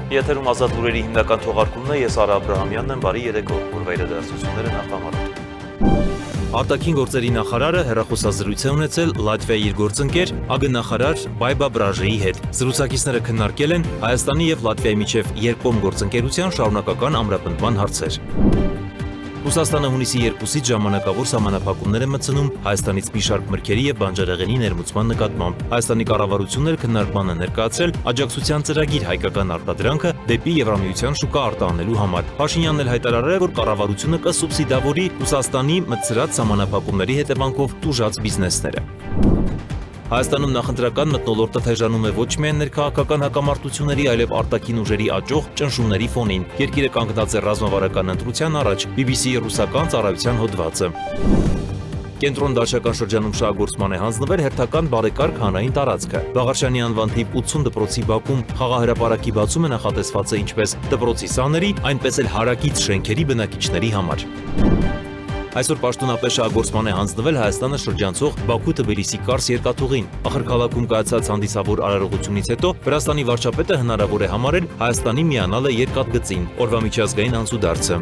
Եթերում ազատ լուրերի հիմնական թողարկումն է, ես Արա Աբրահամյանն եմ, բարի երեկո, որվա իրադարձությունները նախամարում։ Արտաքին գործերի նախարարը հեռախոսազրույց է ունեցել Լատվիայի իր գործընկեր ԱԳ նախարար Բայբա Բրաժեի հետ։ Զրուցակիցները քննարկել են Հայաստանի եւ Լատվիայի միջև երկկողմ գործընկերության շարունակական ամրապնդման հարցեր։ Ռուսաստանը հունիսի 2-ից ժամանակավոր սահմանափակումներ է մտցնում Հայաստանից մի շարք մրգերի եւ բանջարեղենի ներմուծման նկատմամբ։ Հայաստանի կառավարությունները քննարկման է ներկայացրել աջակցության ծրագիր հայկական արտադրանքը դեպի Եվրամիության շուկա արտահանելու համար։ Փաշինյանն էլ հայտարարել է, որ կառավարությունը կսուբսիդավորի Ռուսաստանի մտցրած սահմանափակումների հետևանքով տուժած բիզնեսները։ Հայաստանում նախընտրական մթնոլորտը թեժանում է ոչ միայն ներքաղաքական հակամարտությունների, այլև արտաքին ուժերի աճող ճնշումների ֆոնին։ Երկիրը կանգնած է ռազմավարական ընտրության առաջ, BBC-ի ռուսական ծառայության հոդվածը։ Կենտրոն դաշնական շրջանում շահագործման է հանձնվել հերթական բարեկարգ հանրային տարածքը։ Վաղարշյանի անվան թիվ 80 դպրոցի բակում խաղահրապարակի բացումը նախատեսված է ինչպես դպրոցի սաների, այնպես էլ հարակից շենքերի բնակիչների համար։ Այսօր պաշտոնապես շահագործման է հանձնվել Հայաստանը շրջանցող Բաքու-Թբիլիսի կարս երկաթուղին։ Ախր քաղաքում կայացած հանդիսավոր արարողությունից հետո Վրաստանի վարչապետը հնարավոր է համարել Հայաստանի միանալը երկաթգծին, օրվա միջազգային անցուդարձը։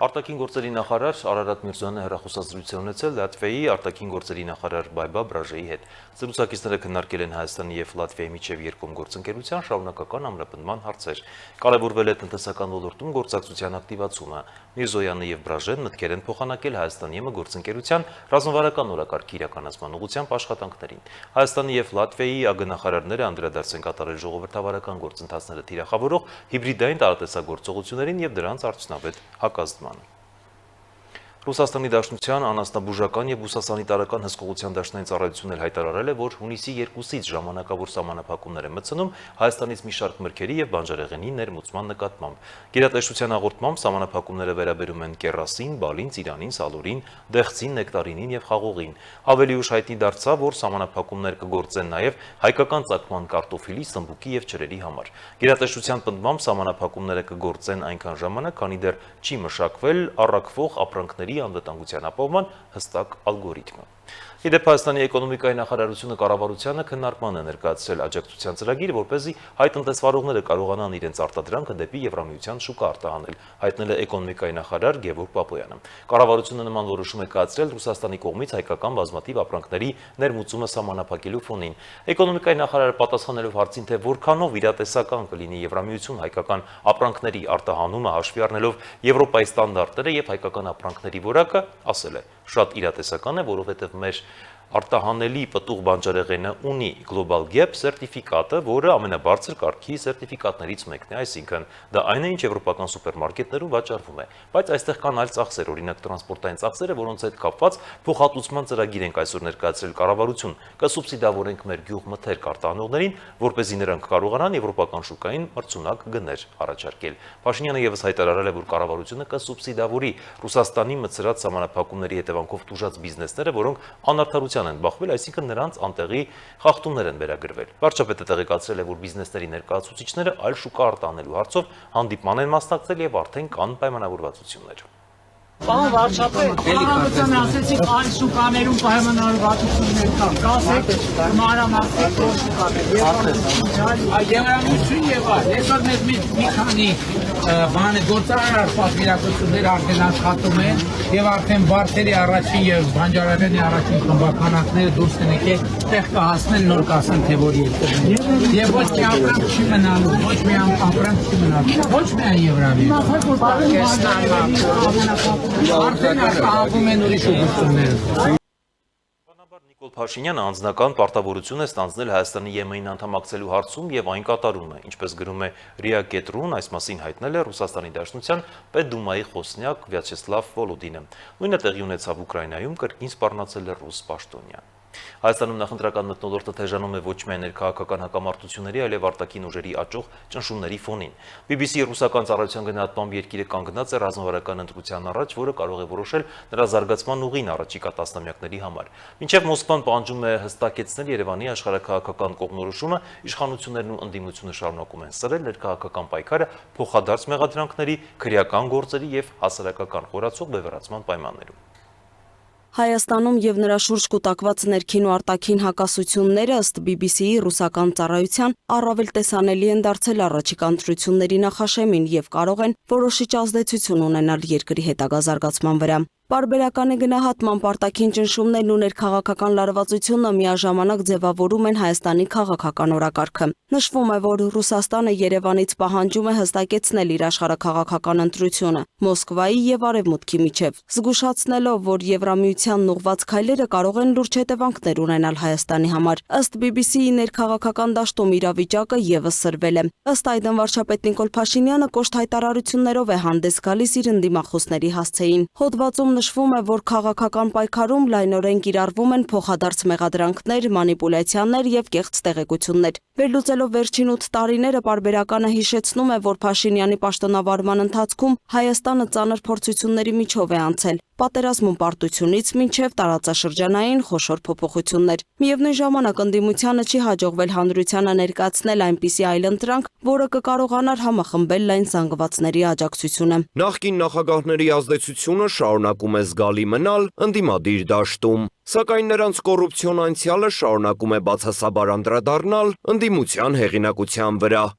Արտաքին գործերի նախարար Արարատ Միրզոյանը հեռախոսազրույց է ունեցել Լատվիայի արտաքին գործերի նախարար Բայբա Բրաժեի հետ։ Զրուցակիցները քննարկել են Հայաստանի եւ Լատվիայի միջև երկկողմ գործընկերության շարունակական ամրապնդման հարցեր։ Կարևորվել է տնտեսական ոլորտում գործակցության ակտիվացումը։ Միրզոյանը եւ Բրաժեն մտքեր են փոխանակել Հայաստանի եւ գործընկերության ռազմավարական օրակարգի իրականացման ուղղությամբ աշխատանքներին։ Հայաստանի եւ Լատվիայի ԱԳ նախարարները անդրադարձ են կատարել ժողովրդավարական գործընթացները թիրախավորող հիբրիդային տարատեսագործողություններին եւ դրանց արդյունավետ հակազդմանը։ Ռուսաստանի Դաշնության անասնաբուժական եւ բուսասանիտարական հսկողության դաշնային ծառայությունն էլ հայտարարել է, որ հունիսի 2-ից ժամանակավոր սահմանափակումներ է մտցնում Հայաստանից մի շարք մրգերի եւ բանջարեղենի ներմուծման նկատմամբ։ Գերատեսչության հաղորդմամբ սահմանափակումները վերաբերում են կեռասին, բալին, ծիրանին, սալորին, դեղցին, նեկտարինին եւ խաղողին։ Ավելի ուշ հայտնի դարձավ, որ սահմանափակումներ կգործեն նաեւ հայկական ծագման կարտոֆիլի, սմբուկի եւ ջրերի համար։ Գերատեսչության պնդմամբ սահմանափակումները կգործեն այնքան ժամանակ, քանի դեռ չի մշակվել առաքվող ապրանքների անվտանգության ապահովման հստակ ալգորիթմը։ Իդեպ Հայաստանի էկոնոմիկայի նախարարությունը կառավարությանը քննարկման է ներկայացրել աջակցության ծրագիր, որպեսզի հայ տնտեսվարողները կարողանան իրենց արտադրանքը դեպի Եվրամիության շուկա արտահանել, հայտնել է էկոնոմիկայի նախարար Գևորգ Պապոյանը։ Կառավարությունը նման որոշում է կայացրել Ռուսաստանի կողմից հայկական բազմաթիվ ապրանքների ներմուծումը սահմանափակելու ֆոնին։ Էկոնոմիկայի նախարարը պատասխանելով հարցին, թե որքանով իրատեսական կլինի Եվրամիություն հայկական ապրանքների արտահանումը հաշվի առնելով Եվրոպայի ստանդարտները եւ հայկական ապրանքների որակը, ասել է. շատ իրատեսական է, որովհետև մեր արտահանելի պտուղ բանջարեղենը ունի Global Gap սերտիֆիկատը, որը ամենաբարձր կարգի սերտիֆիկատներից մեկն է, այսինքն դա այն է, ինչ եվրոպական սուպերմարկետներում վաճառվում է, բայց այստեղ կան այլ ծախսեր, օրինակ տրանսպորտային ծախսերը, որոնց հետ կապված փոխհատուցման ծրագիր ենք այսօր ներկայացրել կառավարություն, կսուբսիդավորենք մեր գյուղմթերք արտահանողներին, որպեսզի նրանք կարողանան եվրոպական շուկային մրցունակ գներ առաջարկել։ Փաշինյանը եւս հայտարարել է, որ կառավարությունը կսուբսիդավորի Ռուսաստանի մտցրած սահմանափակումների հետևանքով տուժած բիզնեսները, որոնք անարդարության են բախվել, այսինքն նրանց անտեղի խախտումներ են վերագրվել։ Վարչապետը տեղեկացրել է, որ բիզնեսների ներկայացուցիչները այլ շուկա արտահանելու հարցով հանդիպման են մասնակցել եւ արդեն կան պայմանավորվածություններ։ Պարոն վարչապետ, կառավարությանը ասեցիք այլ շուկաներում պայմանավորվածություններ կան, կասեք մանրամասնիկ որ շուկաներ, Եվրամիություն եւ այլ, այսօր մեզ մի քանի բանը գործարար պատվիրակություններ արդեն աշխատում են եւ արդեն բարթերի առաջին եւ բանջարեղենի առաջին խմբականակները դուրս են եկել, տեղ կհասնեն նոր կասեն թե որ երկրներ եւ ոչ մի ապրանք չի մնալու, ոչ մի ապրանք չի մնալու, ոչ միայն Եվրամիություն արդեն արտահանվում են ուրիշ ուղղությունները։ Նիկոլ Փաշինյանը անձնական պարտավորություն է ստանձնել Հայաստանի ԵՄ-ին անդամակցելու հարցում եւ այն կատարում է, ինչպես գրում է ՌԻԱ Կետրուն, այս մասին հայտնել է Ռուսաստանի Դաշնության Պետդումայի խոսնյակ Վյաչեսլավ Վոլոդինը։ Նույնը տեղի ունեցավ Ուկրաինայում, կրկին սպառնացել է ռուս պաշտոնյա։ Հայաստանում նախընտրական մթնոլորտը թեժանում է ոչ միայն ներքաղաքական հակամարտությունների, այլև արտաքին ուժերի աճող ճնշումների ֆոնին։ BBC-ի ռուսական ծառայության գնահատմամբ երկիրը կանգնած է ռազմավարական ընտրության առաջ, որը կարող է որոշել նրա զարգացման ուղին առաջիկա տասնամյակների համար։ Մինչև Մոսկվան պահանջում է հստակեցնել Երևանի աշխարհաքաղաքական կողմնորոշումը, իշխանություններն ու ընդդիմությունը շարունակում են սրել ներքաղաքական պայքարը փոխադարձ մեղադրանքների, քրեական գործերի եւ հասարակական խորացող բևեռացման պայմաններում։ Հայաստանում եւ նրա շուրջ կուտակված ներքին ու արտաքին հակասությունները ըստ BBC-ի ռուսական ծառայության առավել տեսանելի են դարձել առաջիկա ընտրությունների նախաշեմին եւ կարող են որոշիչ ազդեցություն ունենալ երկրի հետագա զարգացման վրա։ Պարբերական է գնահատմամբ արտաքին ճնշումներն ու ներքաղաքական լարվածությունը միաժամանակ ձևավորում են Հայաստանի քաղաքական օրակարգը։ Նշվում է, որ Ռուսաստանը Երևանից պահանջում է հստակեցնել իր աշխարհաքաղաքական ընտրությունը Մոսկվայի եւ Արևմուտքի միջև, զգուշացնելով, որ Եվրամիությանն ուղղված քայլերը կարող են լուրջ հետևանքներ ունենալ Հայաստանի համար։ Ըստ BBC-ի ներքաղաքական դաշտում իրավիճակը եւս սրվել է։ Ըստ այդմ վարչապետ Նիկոլ Փաշինյանը կոշտ հայտարարություններով է հանդես գալիս իր ընդդիմախոսների հասցեին։ Հոդվածում նշվում է, որ քաղաքական պայքարում լայնորեն կիրառվում են փոխադարձ մեղադրանքներ, մանիպուլյացիաներ եւ կեղծ տեղեկություններ։ Վերլուծելով վերջին 8 տարիները պարբերականը հիշեցնում է, որ Փաշինյանի պաշտոնավարման ընթացքում Հայաստանը ծանր փորձությունների միջով է անցել։ Պատերազմում պարտությունից մինչև տարածաշրջանային խոշոր փոփոխություններ։ Միևնույն ժամանակ ընդդիմությանը չի հաջողվել հանրությանը ներկայացնել այնպիսի այլընտրանք, որը կկարողանար համախմբել լայն զանգվածների աջակցությունը։ Նախկին նախագահների ազդեցությունը շարունակում է զգալի մնալ ընդդիմադիր դաշտում, սակայն նրանց կոռուպցիոն անցյալը շարունակում է բացասաբար անդրադառնալ ընդդիմության հեղինակության վրա։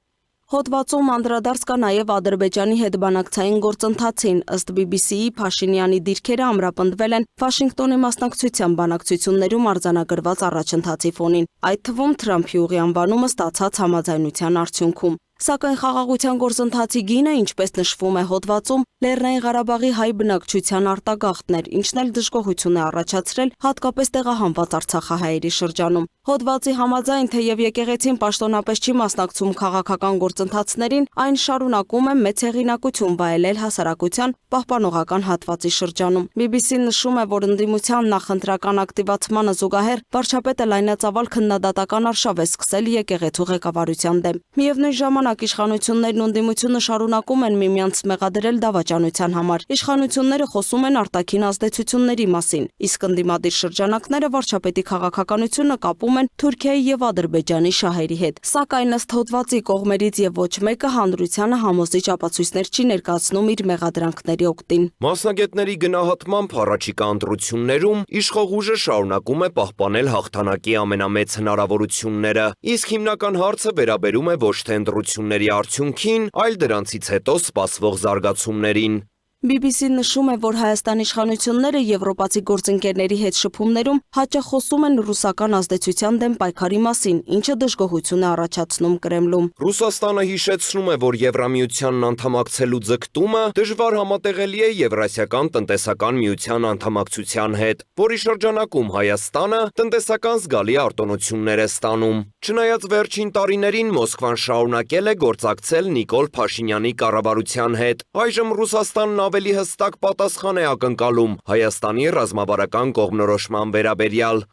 Հոդվածում անդրադարձ կա նաև Ադրբեջանի հետ բանակցային գործընթացին։ Ըստ BBC-ի Փաշինյանի դիրքերը ամրապնդվել են Վաշինգտոնի մասնակցության բանակցություններում արձանագրված առաջընթացի ֆոնին, այդ թվում Թրամփի ուղի անվանումը ստացած համաձայնության արդյունքում։ Սակայն խաղաղության գործընթացի գինը, ինչպես նշվում է հոդվածում, Լեռնային Ղարաբաղի հայ բնակչության արտագաղթն էր, ինչն էլ դժգոհություն է առաջացրել հատկապես տեղահանված արցախահայերի շրջանում։ Հոդվածի համաձայն, թեև եկեղեցին պաշտոնապես չի մասնակցում քաղաքական գործընթացներին, այն շարունակում է մեծ հեղինակություն վայելել հասարակության պահպանողական հատվածի շրջանում։ BBC-ն նշում է, որ ընդդիմության նախընտրական ակտիվացմանը զուգահեռ վարչապետը լայնածավալ քննադատական արշավ է սկսել եկեղեցու ղեկավարության դեմ։ Միևնույն ժամանակ իշխանություններն ու ընդդիմությունը շարունակում են միմյանց մեղադրել դավաճանության համար։ Իշխանությունները խոսում են արտաքին ազդեցությունների մասին, իսկ ընդդիմադիր շրջանակները վարչապետի քաղաքականությունը կապում են Թուրքիայի եւ Ադրբեջանի շահերի հետ։ Սակայն ըստ հոդվածի կողմերից եւ ոչ մեկը հանրությանը համոզիչ ապացույցներ չի ներկայացնում իր մեղադրանքների օգտին։ Մասնագետների գնահատմամբ առաջիկա ընտրություններում իշխող ուժը շարունակում է պահպանել հաղթանակի ամենամեծ հնարավորությունները, իսկ հիմնական հարցը վերաբերում է ոչ թե ընտրությունների արդյունքին, այլ դրանցից հետո սպասվող զարգացումներին։ BBC-ն նշում է, որ Հայաստանի իշխանությունները եվրոպացի գործընկերների հետ շփումներում հաճախ խոսում են ռուսական ազդեցության դեմ պայքարի մասին, ինչը դժգոհություն է առաջացնում Կրեմլում։ Ռուսաստանը հիշեցնում է, որ Եվրամիությանն անդամակցելու ձգտումը դժվար համատեղելի է Եվրասիական տնտեսական միության անդամակցության հետ, որի շրջանակում Հայաստանը տնտեսական զգալի արտոնություններ է ստանում։ Չնայած վերջին տարիներին Մոսկվան շարունակել է գործակցել Նիկոլ Փաշինյանի կառավարության հետ, այժմ Ռուսաստանն ավելի հստակ պատասխան է ակնկալում Հայաստանի ռազմավարական կողմնորոշման վերաբերյալ։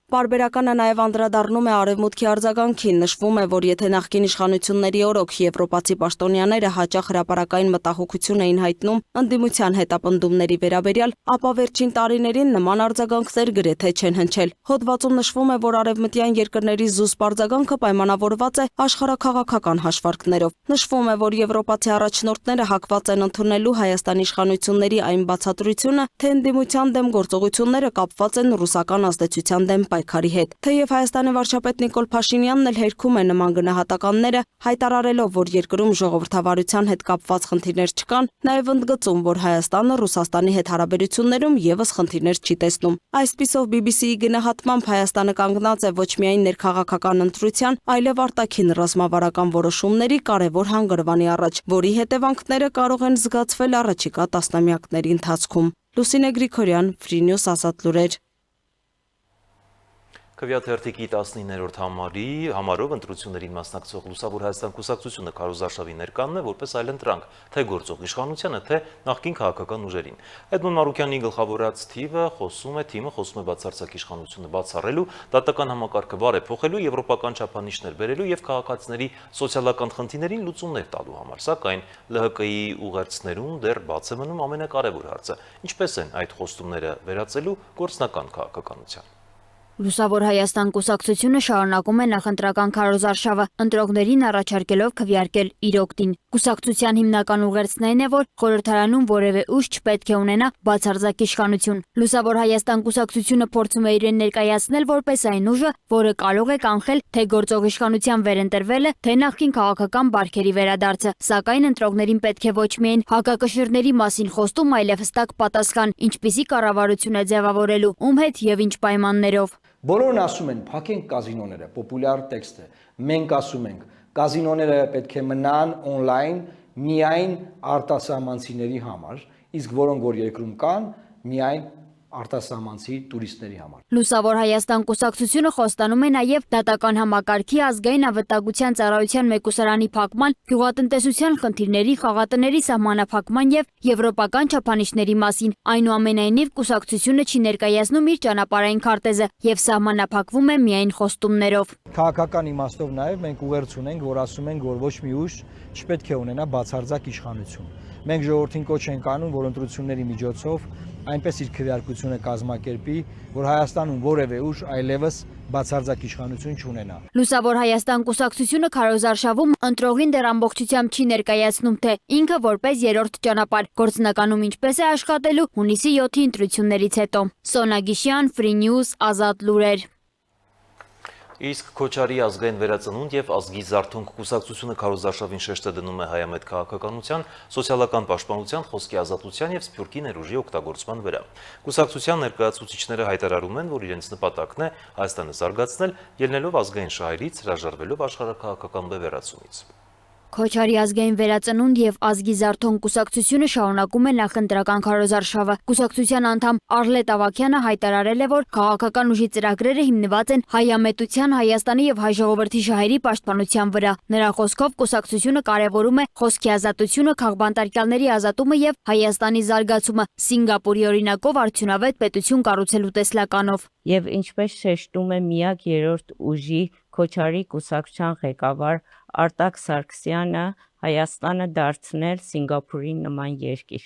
Պարբերականը նաև անդրադառնում է Արևմուտքի արձագանքին, նշվում է, որ եթե նախկին իշխանությունների օրոք եվրոպացի պաշտոնյաները հաճախ հրապարակային մտահոգություն էին հայտնում ընդդիմության հետապնդումների վերաբերյալ, ապա վերջին տարիներին նման արձագանքներ գրեթե չեն հնչել։ Հոդվածում նշվում է, որ արևմտյան երկրների զուսպ արձագանքը պայմանավորված է աշխարհաքաղաքական հաշվարկներով։ Նշվում է, որ եվրոպացի առաջնորդները հակված են ընդունելու Հայաստանի իշխանությունների այն բացատրությունը, թե ընդդիմության դեմ գործողությունները կապված են ռուսական ազդեցության դեմ պայքարի հետ։ Թեև Հայաստանի վարչապետ Նիկոլ Փաշինյանն էլ հերքում է նման գնահատականները, հայտարարելով, որ երկրում ժողովրդավարության հետ կապված խնդիրներ չկան, նաև ընդգծում, որ Հայաստանը Ռուսաստանի հետ հարաբերություններում եւս խնդիրներ չի տեսնում։ Այսպիսով BBC-ի գնահատմամբ Հայաստանը կանգնած է ոչ միայն ներքաղաքական ընտրության, այլև արտաքին ռազմավարական որոշումների կարևոր հանգրվանի առաջ, որի հետևանքները կարող են զգացվել առաջիկա տասնամյակների ընթացքում։ Լուսինե Գրիգորյան, Free News Ազատ լուրեր։ Քվեաթ հերթիկի 19-րդ համարով ընտրություններին մասնակցող Լուսավոր Հայաստան կուսակցությունը Քարոզ Արշավի ներկանն է որպես այլընտրանք, թե գործող իշխանությանը, թե նախկին քաղաքական ուժերին։ Էդմոն Մարուկյանի գլխավորած թիմը խոսում է բացարձակ իշխանությունը բացառելու, դատական համակարգը բարեփոխելու, եվրոպական չափանիշներ բերելու եւ քաղաքացիների սոցիալական խնդիրներին լուծումներ տալու համար, սակայն ԼՀԿ-ի ուղերձներում դեռ բաց է մնում ամենակարևոր հարցը՝ ինչպես են այդ խոստումները վերածելու գործնական քաղաքականության։ Լուսավոր Հայաստան կուսակցությունը շարունակում է նախընտրական քարոզարշավը, ընտրողներին առաջարկելով քվեարկել իր օգտին։ Կուսակցության հիմնական ուղերձն այն է, որ խորհրդարանում որևէ ուժ չպետք է ունենա բացարձակ իշխանություն։ Լուսավոր Հայաստան կուսակցությունը փորձում է իրեն ներկայացնել որպես այն ուժը, որը կարող է կանխել թե գործող իշխանության վերընտրվելը, թե նախկին քաղաքական բարքերի վերադարձը։ Սակայն ընտրողներին պետք է ոչ միայն հակակշիռների մասին խոստում, այլև հստակ պատասխան, ինչպիսի կառավարություն է ձևավորելու, ում հետ եւ ինչ պայմաններով։ Բոլորն ասում են, փակենք կազինոները, պոպուլյար տեքստ է։ Մենք ասում ենք, կազինոները պետք է մնան on-line միայն արտասահմանցիների համար, իսկ որոնք որ երկրում կան, միայն արտասահմանցի տուրիստների համար։ Լուսավոր Հայաստան կուսակցությունը խոստանում է նաև դատական համակարգի, ազգային անվտանգության ծառայության մեկուսարանի փակման, գյուղատնտեսության խնդիրների, խաղատների սահմանափակման եւ եվրոպական չափանիշների մասին։ Այնուամենայնիվ կուսակցությունը չի ներկայացնում իր ճանապարհային քարտեզը եւ սահմանափակվում է միայն խոստումներով։ Քաղաքական իմաստով նաև մենք ուղերձ ունենք, որ ասում ենք, որ ոչ մի ուժ չպետք է ունենա բացարձակ իշխանություն։ Մենք ժողովրդին կոչ ենք անում, որ ընտրությունների միջոցով այնպես իր քվեարկությունը կազմակերպի, որ Հայաստանում որևէ ուժ այլևս բացարձակ իշխանություն չունենա։ Լուսավոր Հայաստան կուսակցությունը քարոզարշավում ընտրողին դեռ ամբողջությամբ չի ներկայացնում, թե ինքը որպես երրորդ ճանապարհ գործնականում ինչպես է աշխատելու հունիսի 7-ի ընտրություններից հետո։ Սոնա Գիշյան, Free News, Ազատ լուրեր։ Իսկ Քոչարի ազգային վերածնունդ եւ ազգի զարթոնք կուսակցությունը քարոզարշավին շեշտը դնում է հայամետ քաղաքականության, սոցիալական պաշտպանության, խոսքի ազատության եւ սփյուռքի ներուժի օգտագործման վրա։ Կուսակցության ներկայացուցիչները հայտարարում են, որ իրենց նպատակն է Հայաստանը զարգացնել, ելնելով ազգային շահերից, հրաժարվելով աշխարհաքաղաքական բևեռացումից։ Քոչարի ազգային վերածնունդ եւ ազգի զարթոնք կուսակցությունը շարունակում է նախընտրական քարոզարշավը։ Կուսակցության անդամ Արլետ Ավագյանը հայտարարել է, որ քաղաքական ուժի ծրագրերը հիմնված են հայամետության, Հայաստանի եւ հայ ժողովրդի շահերի պաշտպանության վրա։ Նրա խոսքով կուսակցությունը կարևորում է խոսքի ազատությունը, քաղբանտարկյալների ազատումը եւ Հայաստանի զարգացումը, Սինգապուրի օրինակով արդյունավետ պետություն կառուցելու տեսլականով։ Եվ ինչպես շեշտում է միակ երրորդ ուժի Քոչարի կուսակցության ղեկավար Արտակ Սարգսյանը, Հայաստանը դարձնել Սինգապուրի նման երկիր։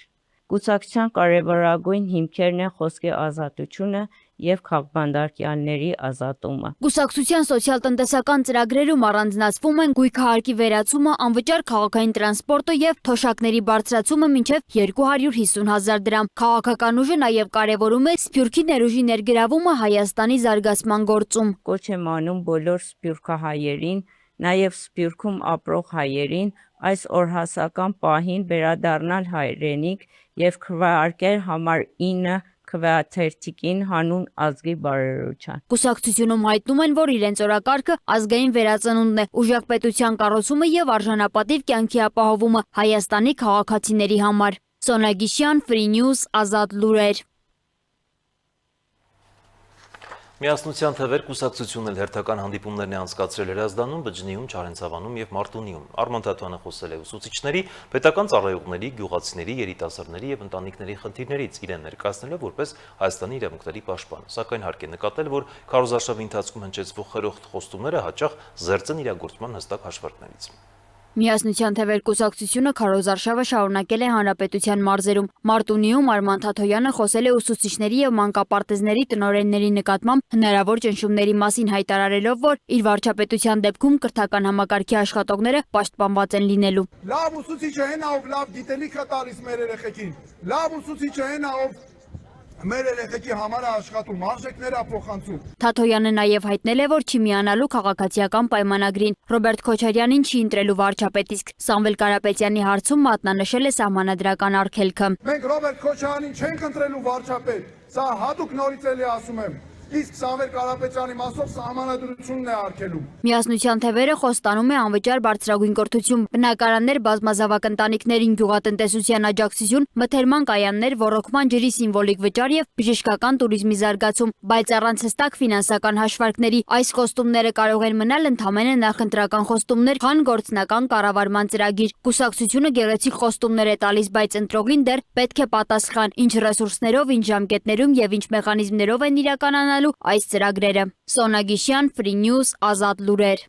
Կուսակցության կարևորագույն հիմքերն են խոսքի ազատությունը եւ քաղբանտարկյալների ազատումը։ Կուսակցության սոցիալ-տնտեսական ծրագրերում առանձնացվում են գույքահարկի վերացումը, անվճար քաղաքային տրանսպորտը եւ թոշակների բարձրացումը մինչեւ 250,000 դրամ։ Քաղաքական ուժը նաեւ կարևորում է սփյուռքի ներուժի ներգրավումը Հայաստանի զարգացման գործում։ Կոչ եմ անում բոլոր սփյուռքահայերին, նաեւ Սփյուռքում ապրող հայերին այս օրհասական պահին վերադառնալ հայրենիք եւ քվեարկել համար 9 քվեաթերթիկին հանուն ազգի բարերարության։ Կուսակցությունում հայտնում են, որ իրենց օրակարգը ազգային վերածնունդն է, ուժեղ պետության կառուցումը եւ արժանապատիվ կյանքի ապահովումը Հայաստանի քաղաքացիների համար։ Սոնա Գիշյան, Free News, Ազատ լուրեր։ Միասնության թվեր կուսակցությունն էլ հերթական հանդիպումներն է անցկացրել Հրազդանում, Բջջնիում, Չարենցավանում եւ Մարտունիում։ Արման Թաթյանը խոսել է ուսուցիչների, պետական ծառայողների, գյուղացիների, երիտասարդների եւ ընտանիքների խնդիրներից, իրեն ներկայացնելով որպես Հայաստանի իրավունքների պաշտպան։ Սակայն հարկ է նկատել, որ քարոզարշավի ընթացքում հնչեցվող խրոխտ խոստումները հաճախ զերծ են իրագործման հստակ հաշվարկներից։ Միասնության թվեր կուսակցությունը քարոզարշավը շարունակել է հանրապետության մարզերում։ Մարտունիում Արման Թաթոյանը խոսել է ուսուցիչների եւ մանկապարտեզների տնօրենների նկատմամբ հնարավոր ճնշումների մասին, հայտարարելով, որ իր վարչապետության դեպքում կրթական համակարգի աշխատողները պաշտպանված են լինելու։ Լավ ուսուցիչը հենա, ով լավ գիտելիք է տալիս մեր երեխեքին։ Լավ ուսուցիչը հենա, ով մեր երեխեքի համար աշխատում, արժեքներ է փոխանցում։ Թաթոյանը նաև հայտնել է, որ չի միանալու քաղաքացիական պայմանագրին։ Ռոբերտ Քոչարյանին չի ընտրելու վարչապետ, իսկ Սամվել Կարապետյանի հարցում մատնանշել է սահմանադրական արգելքը։ Մենք Ռոբերտ Քոչարյանին չենք ընտրելու վարչապետ, սա հատուկ նորից էլի ասում եմ։ Իսկ Սամվել Կարապետյանի մասով սահմանադրությունն է արգելում։ Միասնության թևերը խոստանում է անվճար բարձրագույն կրթություն, բնակարաններ բազմազավակ ընտանիքներին, գյուղատնտեսության աջակցություն, մթերման կայաններ, ոռոգման ջրի սիմվոլիկ վճար եւ բժշկական туриզմի զարգացում, բայց առանց հստակ ֆինանսական հաշվարկների։ Այս խոստումները կարող են մնալ ընդհանրապես նախընտրական խոստումներ, քան գործնական կառավարման ծրագիր։ Կուսակցությունը գեղեցիկ խոստումներ է տալիս, բայց ընտրողին դեռ պետք է պատասխան, ինչ ռեսուրսներով, ինչ ժամկետներում եւ ինչ մեխանիզմներով են իրականանալու այս ծրագրերը։ Սոնա Գիշյան, Free News, Ազատ լուրեր։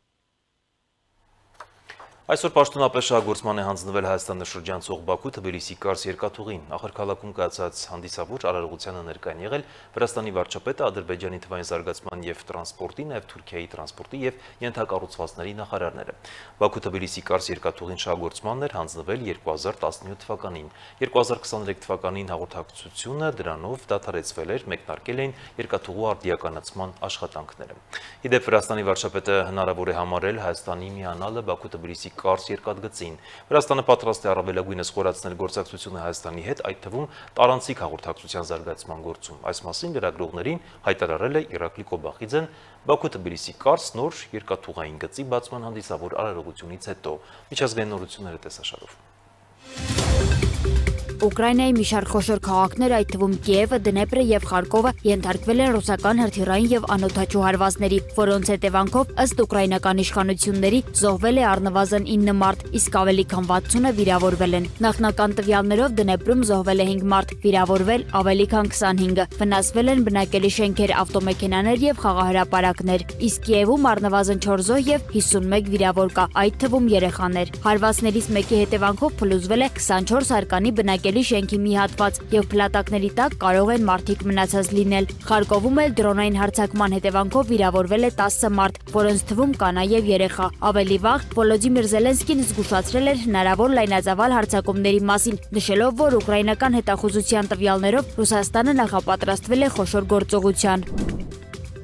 Այսօր պաշտոնապես շահգործման է հանձնվել Հայաստանը շրջանցող Բաքու-Թբիլիսի Կարս երկաթուղին։ Ախր քաղաքում կայացած հանդիսավոր արարողությանը ներկայ են եղել Վրաստանի վարչապետը, Ադրբեջանի թվային զարգացման եւ տրանսպորտի, նաեւ Թուրքիայի տրանսպորտի եւ ենթակառուցվածքների նախարարները։ Բաքու-Թբիլիսի Կարս երկաթուղին շահգործմանն էր հանձնվել 2017 թվականին։ 2023 թվականին հաղորդակցությունը դրանով դադարեցվել էր, մեկնարկել էին երկաթուղու արդիականացման աշխատանքները։ Իդեպ Վրաստանի վարչապետը հնարավոր է համարել Հայաստանի միանալը Բաքու-Թբիլիսի Կարս երկաթգծին։ Վրաստանը պատրաստ է առավելագույնս խորացնել գործակցությունը Հայաստանի հետ, այդ թվում տարանցիկ հաղորդակցության զարգացման գործում։ Այս մասին լրագրողներին հայտարարել է Իրակլի Կոբախիձեն Բաքու-Թբիլիսի Կարս նոր երկաթուղային գծի բացման հանդիսավոր արարողությունից հետո։ Միջազգային նորությունները տեսաշարով։ Ուկրաինայի մի շարք խոշոր քաղաքներ, այդ թվում Կիևը, Դնեպրը եւ Խարկովը ենթարկվել են ռուսական հրթիռային եւ անօդաչու հարվածների, որոնց հետևանքով ըստ ուկրաինական իշխանությունների զոհվել է առնվազն 9 մարդ, իսկ ավելի քան 60-ը վիրավորվել են։ Նախնական տվյալներով Դնեպրում զոհվել է 5 մարդ, վիրավորվել ավելի քան 25-ը, վնասվել են բնակելի շենքեր, ավտոմեքենաներ եւ խաղահրապարակներ, իսկ Կիևում առնվազն 4 զոհ եւ 51 վիրավոր կա, այդ թվում երեխաներ։ Հարվածներից մեկի հետևանքով փլուզվել է 24 արկանի բնակելի շենքի մի հատված եւ փլատակների տակ կարող են մարդիկ մնացած լինել։ Խարկովում էլ դրոնային հարձակման հետևանքով վիրավորվել է 10 մարդ, որոնց թվում կա նաեւ երեխա։ Ավելի վաղ Վոլոդիմիր Զելենսկին զգուշացրել էր հնարավոր լայնածավալ հարձակումների մասին, նշելով, որ ուկրաինական հետախուզության տվյալներով Ռուսաստանը նախապատրաստվել է խոշոր գործողության։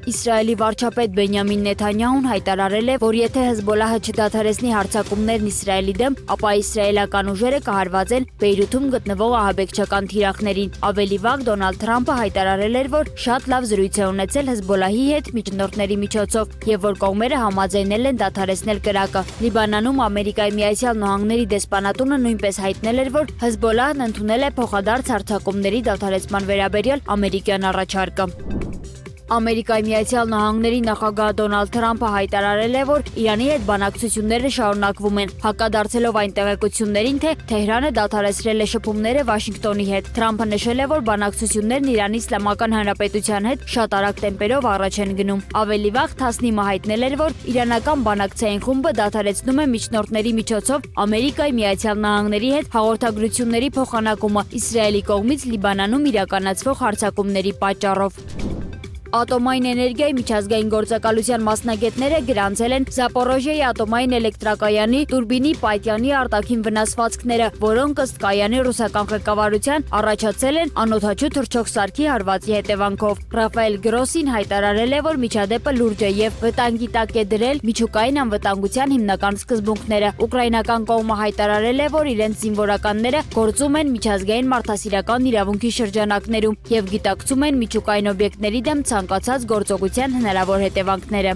Իսրայելի վարչապետ Բենյամին Նեթանյահուն հայտարարել է, որ եթե Հեզբոլահը չդադարեցնի հարձակումներն Իսրայելի դեմ, ապա իսրայելական ուժերը կհարվածեն Բեյրութում գտնվող ահաբեկչական թիրախներին։ Ավելի վաղ Դոնալդ Թրամփը հայտարարել էր, որ շատ լավ զրույց է ունեցել Հեզբոլահի հետ միջնորդների միջոցով եւ որ կողմերը համաձայնել են դադարեցնել կրակը։ Լիբանանում Ամերիկայի Միացյալ Նահանգների դեսպանատունը նույնպես հայտնել էր, որ Հեզբոլահն ընդունել է փոխադարձ հարձակումների դադարեցման վերաբերյալ ամերիկյան առաջարկը։ Ամերիկայի Միացյալ Նահանգների նախագահ Դոնալդ Թրամփը հայտարարել է, որ Իրանի հետ բանակցությունները շարունակվում են, հակադարձելով այն տեղեկություններին, թե Թեհրանը դադարեցրել է շփումները Վաշինգտոնի հետ։ Թրամփը նշել է, որ բանակցություններն Իրանի Իսլամական Հանրապետության հետ շատ արագ տեմպերով առաջ են գնում։ Ավելի վաղ Թասնիմը հայտնել էր, որ իրանական բանակցային խումբը դադարեցնում է միջնորդների միջոցով Ամերիկայի Միացյալ Նահանգների հետ հաղորդագրությունների փոխանակումը Իսրայելի կողմից Լիբանանում իրականացվող հարձակումների պատճառով։ Ատոմային էներգիայի միջազգային գործակալության մասնագետները գրանցել են Զապորոժիայի ատոմային էլեկտրակայանի տուրբինի պայթյանի արտաքին վնասվածքները, որոնք ըստ կայանի ռուսական ղեկավարության առաջացել են անօդաչու թռչող սարքի հարվածի հետևանքով։ Ռաֆայել Գրոսին հայտարարել է, որ միջադեպը լուրջ է եւ վտանգի տակ է դրել միջուկային անվտանգության հիմնական սկզբունքները։ Ուկրաինական կողմը հայտարարել է, որ իրենց զինվորականները գործում են միջազգային մարդասիրական իրավունքի շրջանակներում եւ գիտակցում են միջուկային օբյեկտների դեմ ցանկացած գործողության հնարավոր հետևանքները։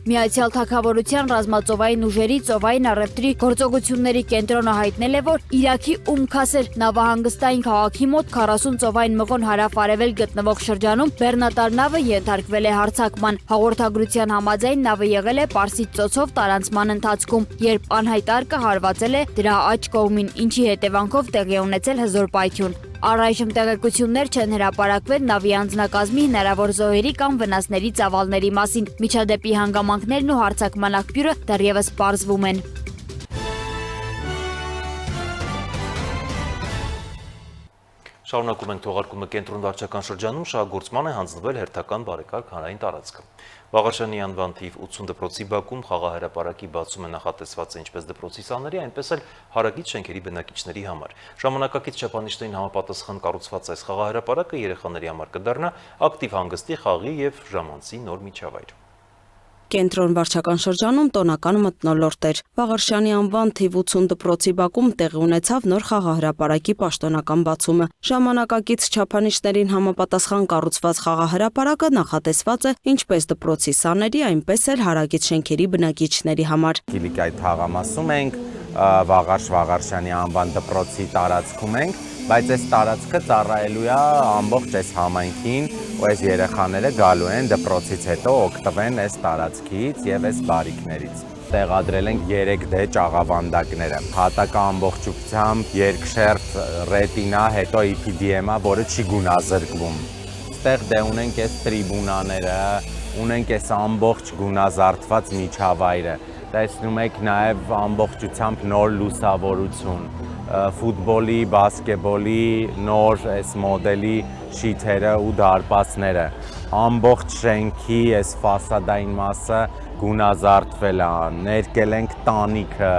Միացյալ Թագավորության ռազմածովային ուժերի ծովային առևտրի գործողությունների կենտրոնը հայտնել է, որ Իրաքի Քասեր նավահանգստային քաղաքի մոտ 40 ծովային մղոն հարավ-արևել գտնվող շրջանում բեռնատար նավը ենթարկվել է հարձակման։ Հաղորդագրության համաձայն նավը եղել է Պարսից ծոցով տարանցման ընթացքում, երբ անհայտ արկը հարվածել է դրա աջ կողմին, ինչի հետևանքով տեղի է ունեցել հզոր պայթյուն։ Առայժմ տեղեկություններ չեն հրապարակվել նավի անձնակազմի հնարավոր զոհերի կամ վնասների ծավալների մասին։ Միջադեպի հանգամանքներն ու հարձակման աղբյուրը դեռևս պարզվում են։ Շարունակում ենք թողարկումը կենտրոն վարչական շրջանում շահգործման է հանձնվել հերթական բարեկարգ հանրային տարածքը։ Վաղարշանի անվան թիվ 80 դպրոցի բակում խաղահրապարակի բացումը նախատեսված է ինչպես դպրոցի սաների, այնպես էլ հարակից շենքերի բնակիչների համար։ Ժամանակակից չափանիշներին համապատասխան կառուցված այս խաղահրապարակը երեխաների համար կդառնա ակտիվ հանգստի, խաղի եւ ժամանցի նոր միջավայր։ Կենտրոն վարչական շրջանում տոնական մթնոլորտ էր։ Վաղարշանի անվան թիվ 80 դպրոցի բակում տեղի ունեցավ նոր խաղահրապարակի պաշտոնական բացումը։ Ժամանակակից չափանիշներին համապատասխան կառուցված խաղահրապարակը նախատեսված է ինչպես դպրոցի սաների, այնպես էլ հարակից շենքերի բնակիչների համար։ Կիլիկայի թաղամասում ենք, Վաղարշանի անվան դպրոցի տարածքում ենք, բայց այս տարածքը ծառայելու է ամբողջ այս համայնքին, ու այս երեխաները գալու են դպրոցից հետո օգտվեն այս տարածքից եւ այս բարիկներից։ Տեղադրել ենք 3D ճաղավանդակները, հատակը ամբողջությամբ երկշերտ ռետինա, հետո EPDM-ա, որը չի գունազրկվում։ Ստեղ դե ունենք այս տրիբունաները, ունենք այս ամբողջ գունազարդված միջավայրը։ տեսնում եք նաև ամբողջությամբ նոր լուսավորություն, ֆուտբոլի, բասկետբոլի նոր այս մոդելի շիթերը ու դարպասները, ամբողջ շենքի այս ֆասադային մասը գունազարդվել է, ներկել ենք տանիքը։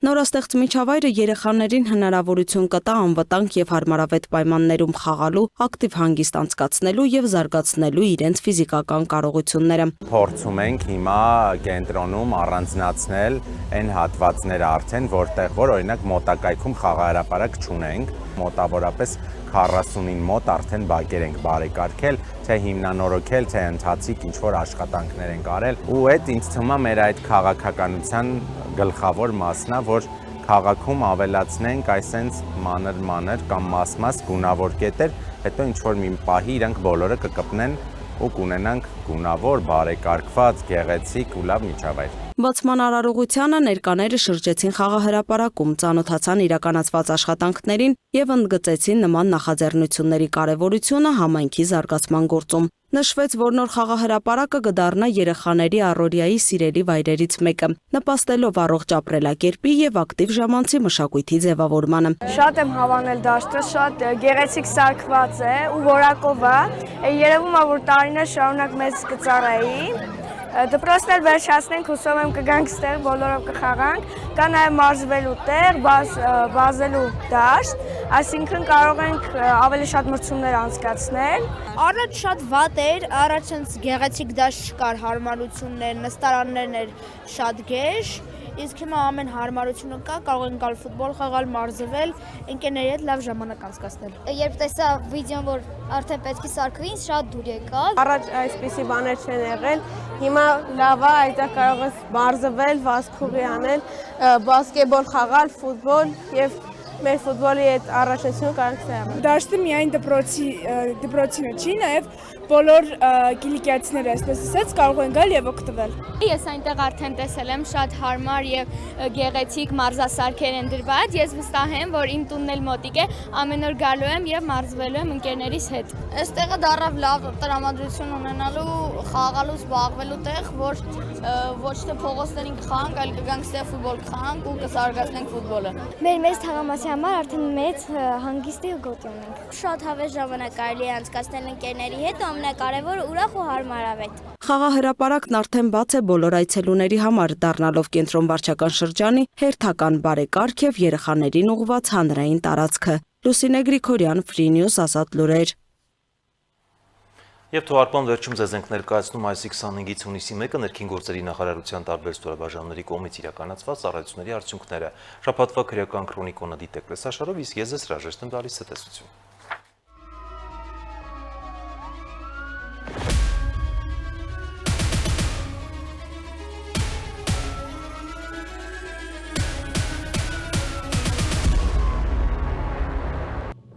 Նորաստեղծ միջավայրը երեխաներին հնարավորություն կտա անվտանգ եւ հարմարավետ պայմաններում խաղալու, ակտիվ հանգիստ անցկացնելու եւ զարգացնելու իրենց ֆիզիկական կարողությունները։ Փորձում ենք հիմա կենտրոնում առանձնացնել այն հատվածները արդեն, որտեղ որ օրինակ մոտակայքում խաղահրապարակ չունենք, մոտավորապես 40-ին մոտ արդեն բակեր ենք բարեկարգել, թե հիմնանորոգել, թե ընթացիկ ինչ-որ աշխատանքներ ենք արել, ու այդ ինձ թվում է մեր այդ քաղաքականության գլխավոր մասն է, որ քաղաքում ավելացնենք այսենց մանր կամ մաս գունավոր կետեր, հետո ինչ-որ մի պահի իրանք բոլորը կկպնեն ու կունենանք գունավոր, բարեկարգված, գեղեցիկ ու լավ միջավայր։ Բացման արարողությանը ներկաները շրջեցին խաղահրապարակում, ծանոթացան իրականացված աշխատանքներին եւ ընդգծեցին նման նախաձեռնությունների կարեւորությունը համայնքի զարգացման գործում։ Նշվեց, որ նոր խաղահրապարակը կդառնա երեխաների առօրյայի սիրելի վայրերից մեկը, նպաստելով առողջ ապրելակերպի եւ ակտիվ ժամանցի մշակույթի ձևավորմանը։ Շատ եմ հավանել դաշտը, շատ գեղեցիկ սարքված է ու որակով է։ Երևում է, որ տարիներ շարունակ մեզ կծառայի։ Դպրոցն էլ վերջացնենք, հուսով եմ կգանք ստեղ, բոլորով կխաղանք, կա նաև մարզվելու տեղ, վազելու դաշտ, այսինքն կարող ենք ավելի շատ մրցումներ անցկացնել։ Առաջ շատ վատ էր, առաջ գեղեցիկ դաշտ չկար, հարմարություններ, նստարաններն էր շատ գեշ, իսկ հիմա ամեն հարմարությունը կա, կարող ենք գալ ֆուտբոլ խաղալ, մարզվել, ընկերների հետ լավ ժամանակ անցկացնել։ Երբ տեսա վիդեոն, որ արդեն պետք է սարքվի, շատ դուր եկավ։ Առաջ այսպիսի բաներ չեն եղել, հիմա լավ է, այդտեղ կարող ես մարզվել, վազքուղի անել, բասկետբոլ խաղալ, ֆուտբոլ եւ մեր ֆուտբոլի այդ առաջացումը կարող է անել։ Դաշտը միայն դպրոցինը չի, նաև բոլոր գիլիկիացիները, այսպես ասած, կարող են գալ եւ օգտվել։ Ես այնտեղ արդեն տեսել եմ շատ հարմար եւ գեղեցիկ մարզասարքեր են դրված։ Ես վստահ եմ, որ իմ տունն էլ մոտիկ է, ամեն օր գալու եմ եւ մարզվելու եմ ընկերներիս հետ։ Այստեղը դառավ լավ տրամադրություն ունենալու, խաղալու, զբաղվելու տեղ, որ ոչ թե փողոցներին կխաղանք, այլ կգանք ստեղ ֆուտբոլ կխաղանք ու կզարգացնենք ֆուտբոլը։ Մեր մեծ թաղամասի համար արդեն մեծ հանգիստի ու գոտի ունենք։ Շատ հավես ժամանակ կարելի է անցկացնել ընկերների հետ, ամենակարևորը ուրախ ու հարմարավետ։ Խաղահրապարակն արդեն բաց է բոլոր այցելուների համար, դառնալով կենտրոն վարչական շրջանի հերթական բարեկարգ եւ երեխաներին ուղղված հանրային տարածքը։ Լուսինե Գրիգորյան, Free News, Ազատ լուրեր։ Եվ թողարկման վերջում ձեզ ենք ներկայացնում այսի 25-ից հունիսի 1-ը ներքին գործերի նախարարության տարբեր ստորաբաժանումների կողմից իրականացված ծառայությունների արդյունքները։ Շաբաթվա քրեական քրոնիկոնը դիտեք լսաշարով, իսկ ես ձեզ հրաժեշտ եմ տալիս ցտեսություն։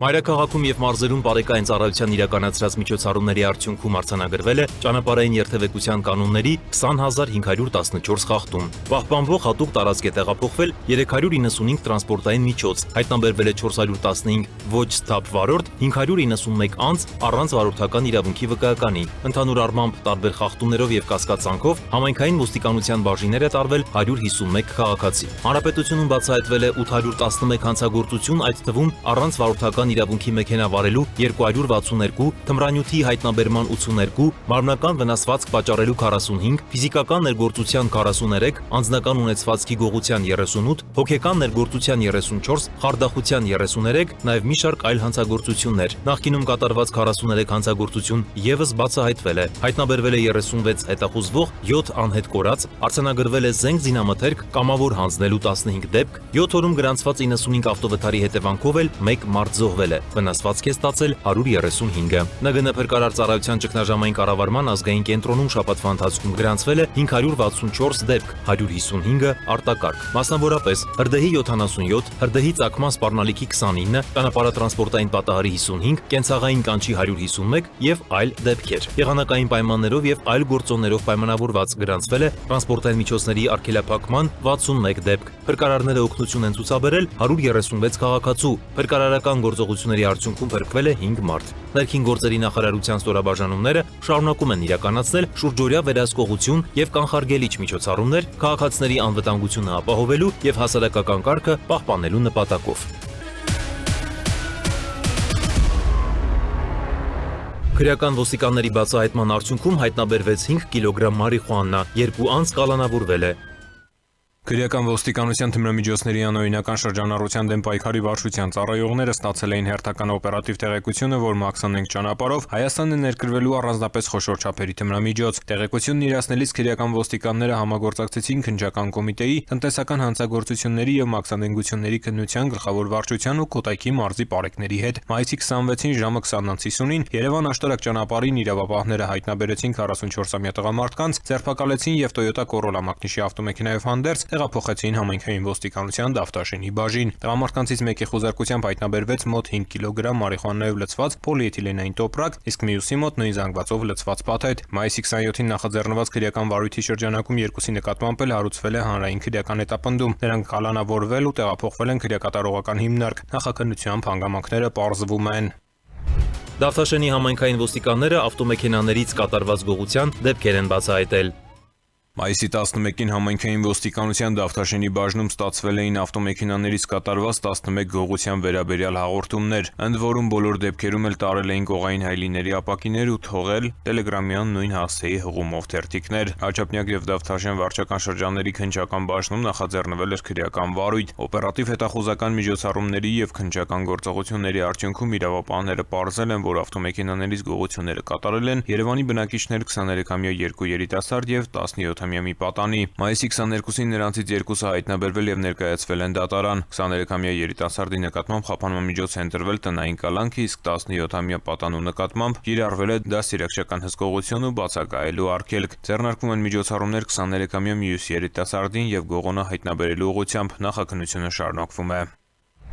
Մայրաքաղաքում եւ մարզերում բարեկային ծառայության իրականացրած միջոցառումների արդյունքում արձանագրվել է ճանապարհային երթևեկության կանոնների 20514 խախտում։ Պահպանվող հատուկ տարածք է տեղափոխվել 395 տրանսպորտային միջոց, հայտնաբերվել է 415 ոչ սթափ վարորդ, 591 անձ առանց վարորդական իրավունքի վկայականի։ Ընդհանուր առմամբ տարբեր խախտումներով եւ կասկածանքով համայնքային ոստիկանության բաժիններ է տարվել 151 քաղաքացի։ Հանրապետությունում բացահայտվել է 811 հանցագործություն, այդ թվում առանց վարորդական իրավունքի մեքենա վարելու 262, թմրանյութի հայտնաբերման 82, մարմնական վնասվածք պատճառելու 45, ֆիզիկական ներգործության 43, անձնական ունեցվածքի գողության 38, հոգեկան ներգործության 34, խարդախության 33, նաև մի շարք այլ հանցագործություններ։ Նախկինում կատարված 43 հանցագործություն եւս բացահայտվել է։ Հայտնաբերվել է 36 հետախուզվող, 7 անհետ կորած, արձանագրվել է զենք զինամթերք, կամավոր հանձնելու 15 դեպք, 7 օրում գրանցված 95 ավտովթարի հետևանքով էլ 1 մարդ զոհվել է, վնասվածք է ստացել 135-ը։ ՆԳՆ փրկարար ծառայության ճգնաժամային կառավարման ազգային կենտրոնում շաբաթվա ընթացքում գրանցվել է 564 դեպք, 155-ը արտակարգ։ Մասնավորապես հրդեհի 77, հրդեհի ծագման սպառնալիքի 29, ճանապարհատրանսպորտային պատահարի 55, կենցաղային կանչի 151 եւ այլ դեպքեր։ Եղանակային պայմաններով եւ այլ գործոններով պայմանավորված գրանցվել է տրանսպորտային միջոցների արգելափակման 61 դեպք։ Փրկարարները օգնություն են ցուցաբերել 136 քաղաքացու։ Փրկարարական գործողությունների գործողությունների արդյունքում փրկվել է 5 մարդ։ Ներքին գործերի նախարարության ստորաբաժանումները շարունակում են իրականացնել շուրջօրյա վերահսկողություն եւ կանխարգելիչ միջոցառումներ քաղաքացիների անվտանգությունը ապահովելու եւ հասարակական կարգը պահպանելու նպատակով։ Քրեական ոստիկանների բացահայտման արդյունքում հայտնաբերվեց 5 կիլոգրամ մարիխուանա, 2 անձ կալանավորվել է։ Քրեական ոստիկանության թմրամիջոցների անօրինական շրջանառության դեմ պայքարի վարչության ծառայողները ստացել էին հերթական օպերատիվ տեղեկությունը, որ Մաքսանենկ ճանապարհով Հայաստան է ներկրվելու առանձնապես խոշոր չափերի թմրամիջոց։ Տեղեկությունն իրացնելիս քրեական ոստիկանները համագործակցեցին քննչական կոմիտեի, տնտեսական հանցագործությունների եւ մաքսանենգությունների քննության գլխավոր վարչության ու Կոտայքի մարզի պարեկների հետ։ Մայիսի 26-ին ժամը 20:50-ին Երևան աշտարակ ճանապարհին իրավապահները հայտնաբերեցին 44-ամյա տղամարդկանց, ձերբակալեցին եւ Toyota Corolla մակնիշի ավտոմեքենայով հանդերձ տեղափոխեցին համայնքային ոստիկանության Դավթաշենի բաժին։ Տղամարդկանցից մեկի խոզարկությամբ հայտնաբերվեց մոտ 5 կիլոգրամ մարիխուանայով լցված պոլիէթիլենային տոպրակ, իսկ մյուսի մոտ նույն զանգվածով լցված փաթեթ։ Մայիսի 27-ին նախաձեռնված քրեական վարույթի շրջանակում երկուսի նկատմամբ էլ հարուցվել է հանրային քրեական հետապնդում։ Նրանք կալանավորվել ու տեղափոխվել են քրեակատարողական հիմնարկ։ Նախաքննությամբ հանգամանքները պարզվում են։ Դավթաշենի համայնքային ոստիկանները ավտոմեքենաներից կատարված գողության դեպքեր են բացահայտել։ Մայիսի 11-ին համայնքային ոստիկանության Դավթաշենի բաժնում ստացվել էին ավտոմեքենաներից կատարված 11 գողության վերաբերյալ հաղորդումներ, ընդ որում բոլոր դեպքերում էլ տարել էին կողային հայլիների ապակիներ ու թողել Տելեգրամյան նույն հասցեի հղումով թերթիկներ։ Հաչափնյակ եւ Դավթաշեն վարչական շրջանների քննչական բաժնում նախաձեռնվել էր քրեական վարույթ։ Օպերատիվ հետախուզական միջոցառումների եւ քննչական գործողությունների արդյունքում իրավապահները պարզել են, որ ավտոմեքենաներից գողությունները կատարել են Երևանի բնակիչներ 23-ամյա 2 երիտասարդ եւ 17-ամյա մի պատանի։ Մայիսի 22-ին նրանցից երկուսը հայտնաբերվել եւ ներկայացվել են դատարան։ 23-ամյա երիտասարդի նկատմամբ խափանումամիջոց է ընտրվել տնային կալանք, իսկ 17-ամյա պատանու նկատմամբ կիրառվել է դաստիարակչական հսկողություն ու բացակայելու արգելք։ Ձեռնարկվում են միջոցառումներ 23-ամյա մյուս երիտասարդին եւ գողոնը հայտնաբերելու ուղղությամբ։ Նախաքննությունը շարունակվում է։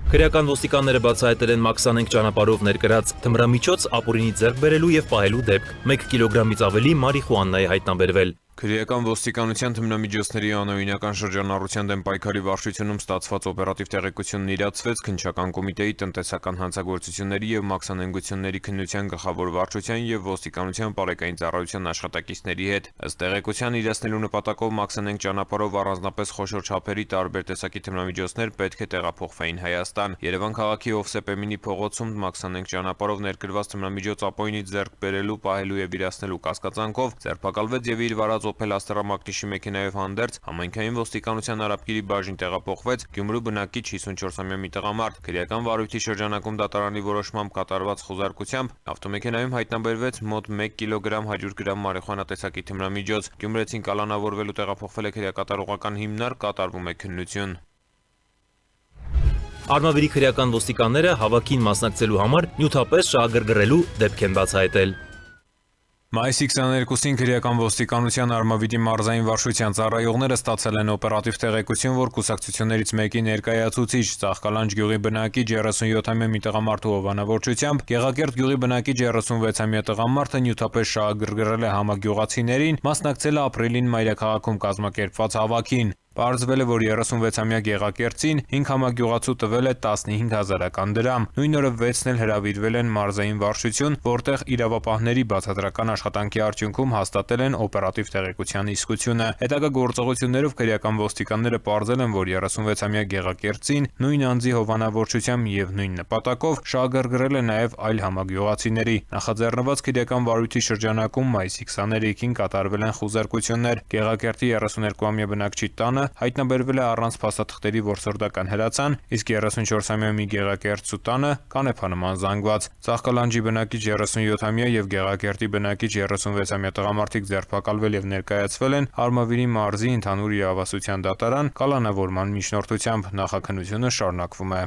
Քրեական ոստիկանները բացահայտել են Մաքսանենկ ճանապարհով ներկրած թմրամիջոց ապուրինի ձեռք բերելու եւ պահելու դեպք։ 1 կիլոգրամից ավելի մարիխուանա է հայտնաբերվել։ Քրեական ոստիկանության թմրամիջոցների անօրինական շրջանառության դեմ պայքարի վարչությունում ստացված օպերատիվ տեղեկությունն իրացվեց քննչական կոմիտեի տնտեսական հանցագործությունների եւ մաքսանենգությունների քննության գլխավոր վարչության եւ ոստիկանության բարեկային ծառայության աշխատակիցների հետ։ Ըստ տեղեկության իրացնելու նպատակով Մաքսանենկ ճանապարհով առանձնապես խոշոր չափերի տարբեր տեսակի թմրամիջոցներ պետք է տեղափոխվեին Հայաստան։ Երևան քաղաքի Օվսեպեմինի փողոցում Մաքսանենկ ճանապարհով ներկրված թմրամիջոց ապօրինի ձեռք բերելու, պահելու եւ իրացնելու կասկածանքով ձերբակալվեց եւ իր վարած Opel Astra մակնիշի մեքենայով հանդերձ համայնքային ոստիկանության Արաբկիրի բաժին տեղափոխվեց Գյումրու բնակիչ 54-ամյա մի տղամարդ։ Քրեական վարույթի շրջանակում դատարանի որոշմամբ կատարված խոզարկությամբ ավտոմեքենայում հայտնաբերվեց մոտ 1 կիլոգրամ 100 գրամ մարիխուանա տեսակի թմրամիջոց։ Գյումրեցին կալանավորվել ու տեղափոխվել է քրեակատարողական հիմնարկ, կատարվում է քննություն։ Արմավիրի քրեական ոստիկանները հավաքին մասնակցելու համար նյութապես շահագրգռելու դեպք են բացահայտել։ Մայիսի 22-ին քրեական ոստիկանության Արմավիրի մարզային վարչության ծառայողները ստացել են օպերատիվ տեղեկություն, որ կուսակցություններից մեկի ներկայացուցիչ Ծաղկալանջ գյուղի բնակիչ 37-ամյա մի տղամարդու հովանավորչությամբ Գեղակերտ գյուղի բնակիչ 36-ամյա տղամարդը նյութապես շահագրգռել է համագյուղացիներին, մասնակցել է ապրիլին մայրաքաղաքում կազմակերպված հավաքին։ Պարզվել է, որ 36-ամյա Գեղակերտցին 5 համագյուղացու տվել է 15,000 դրամ։ Նույն օրը 6-ն էլ հրավիրվել են մարզային վարչություն, որտեղ իրավապահների բացատրական աշխատանքի արդյունքում հաստատել են օպերատիվ տեղեկության իսկությունը։ Հետագա գործողություններով քրեական ոստիկանները պարզել են, որ 36-ամյա Գեղակերտցին նույն անձի հովանավորչությամբ եւ նույն նպատակով շահագրգռել է նաեւ այլ համագյուղացիների։ Նախաձեռնված քրեական վարույթի շրջանակում մայիսի 23-ին կատարվել են խուզարկություններ։ Գեղակերտի 32-ամյա բնակչի տանը հայտնաբերվել է առանց փաստաթղթերի որսորդական հրացան, իսկ 34-ամյա մի Գեղակերտցու տանը կանեփանման զանգված։ Ծաղկալանջի բնակիչ 37-ամյա եւ Գեղակերտի բնակիչ 36-ամյա տղամարդիկ ձերբակալվել եւ ներկայացվել են Արմավիրի մարզի ընդհանուր իրավասության դատարան կալանավորման միջնորդությամբ։ Նախաքննությունը շարունակվում է։